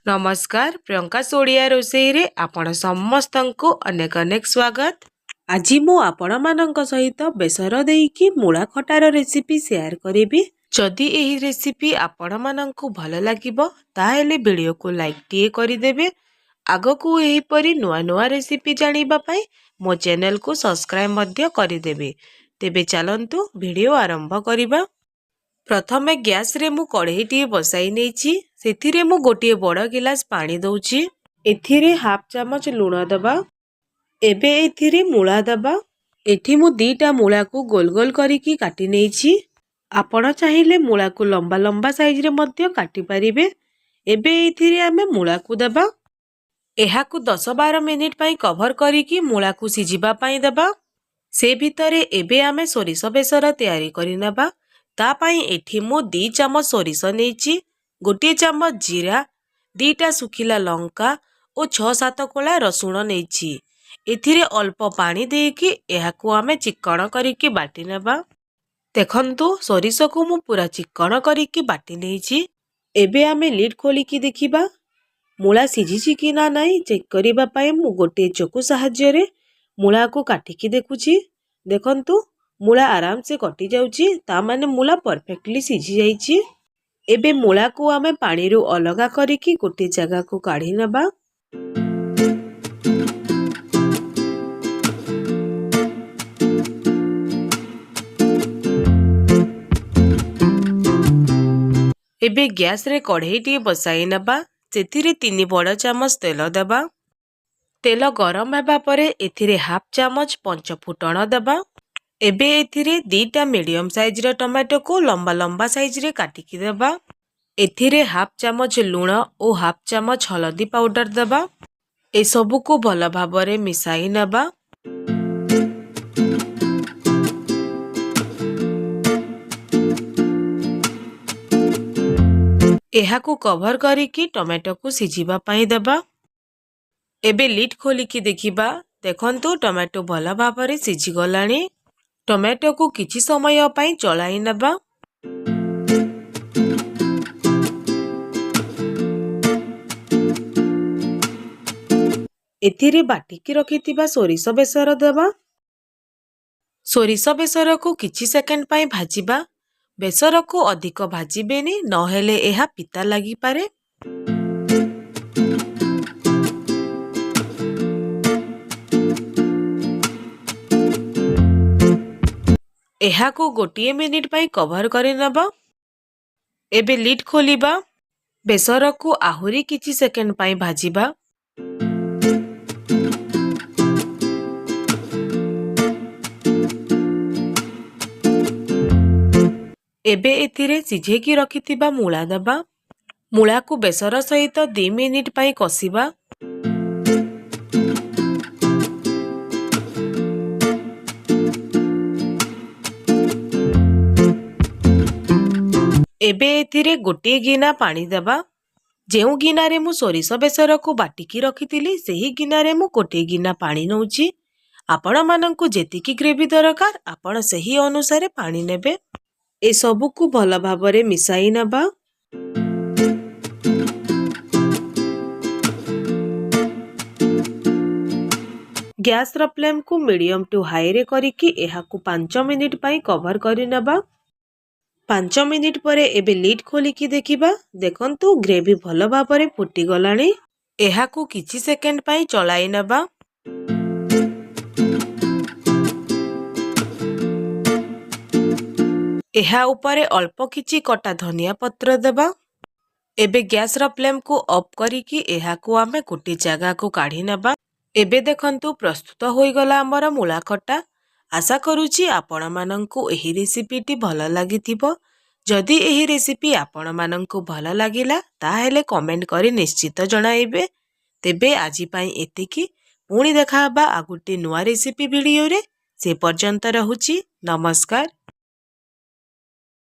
नमस्कार प्रियंका ओडिया रोषेई रे आपण समस्तंकु अनेक अनेक स्वागत। आज मु आपण मानक सहित बेसर देकी मूला खटार रेसिपी शेयर करी। जदि एही रेसिपी आपण मानकु भल लागिबो ताहेले वीडियो को लाइक टिए करिदेबे। आगकू एही परी नुआ नुआ रेसिपी जानिबा पई मो चैनल को सब्सक्राइब मध्य करिदेबे। तेबे चलंतु वीडियो आरंभ करिबा। प्रथमे गैस रे मु कढ़ई टी बसाई नेछि। सेथिरे मु गोटे बड़ गिलास पानी दउछि। एथिरे हाफ चामच लूण दबा। एबे एथिरे मूला दबा। एठी मु दीटा मूला को गोल गोल करिकी काटी नेछि। आपण चाहिले मूला को लंबा लंबा साइज रे मध्य काटी परिबे। एबे एथिरे आमे मूला को दबा। एहा को 10-12 मिनिट पई कवर करिकी मूला को सिजिबा पई दबा। से भितरे एबे आमे सोरिष बेसर तयारी करि नबा। ता पई एठी मु 2 चामच सोरिष नेछि, गोटे चामच जीरा, 2टा सुखिला लंका और 6-7 कोला रसुण नेछि। एथिरे अल्प पानी देकी एहाकू आमे चिक्कण करिकी बाटी नेबा। देखंतु सोरिष को मु पूरा चिक्कण करिकी बाटी नेछि। एबे आमे लिड खोलिकी देखिबा मूला सिझिछि कि ना नाही चेक करिबा पई मु गोटे चकु सहाय्य रे मूला को काटिकी देखुछि। देखंतु मूला आराम से कटि जाउछि, ता माने मूला परफेक्टली सिझि जाइछि। एबे मूला को आमे पानी रु अलगा करिकी गोटे जगह को काढी नबा। एबे गैस रे कढ़ई टी बसाई नबा। सेथिरे 3 बड़ चामच तेल दबा। तेल गरम हेबा परे एथिरे हाफ चामच पंच फुटण दबा। एबे एथिरे 2टा मीडियम साइज रे टमाटो को लंबा लंबा साइज रे काटिकी देबा। एथिरे हाफ चामच लूण और हाफ चामच हल्दी पाउडर दबा। ए सबु को भल भाबरे मिसाई नबा। एहा को कवर करिकी टमाटो को सिझिबा पई देबा। एबे लिड खोलिकी देखिबा। देखंतु टमाटो भल भाबरे सिझि गलानी। टमाटो को किछि समय पई चलाई नबा। एथिरे बाटिकी रखिथिबा सोरिष बेसर दबा। सोरिष बेसर को किछि सेकेंड पई भाजिबा। बेसर को अधिक भाजिबेनी, नहेले एहा पिता लागि पारे। एहा को गोटे मिनिट पई कवर करि नबा। एबे लिड खोलिबा। बेसर को आहुरी किछि सेकेंड पई भाजिबा। एबे एथिरे सिझेकी रखिथिबा मूला दबा। मूला को बेसर सहित 2 मिनिट पई कसिबा। एबे एथिरे गोटे गिना पानी दबा। जेउ गिना रे मु सोरिष बेसर को बाटिकी रखिथिली सेही गिना रे मु गोटे गिना पानी नउछि। आपण माननकु जेतिकी ग्रेवी दरकार आपण सेही अनुसारे पानी नेबे। ए सबु को भल भाबरे मिसाई नबा। गैस र फ्लेम को मीडियम टू हाई रे करिकी एहा को 5 मिनिट पई कवर करि नबा। 5 मिनिट परे एबे लिड खोलिकी देखिबा। देखंतु ग्रेवी भल भाबरे फुटी गलानी। एहा को किछि सेकेंड पई चलाई नबा। एहा ऊपरे अल्प किछि कटा धनिया पत्र देबा। एबे गैस र फ्लेम को ऑफ करिकी एहा को आमे गोटे जगह को काढी नबा। एबे देखंतु प्रस्तुत होई गला हमर मूला खट्टा। आशा करूची आपण माननकु एही रेसिपी टी भल लागिथिबो। जदि एही रेसिपी आपण माननकु भल लागिला ताहेले कमेंट करी निश्चित जणाइबे। तेबे आजि पई एतिकी। पुणी देखा बा आ गुटे नुआ रेसिपी वीडियो रे। से पर्यंत रहुची। नमस्कार।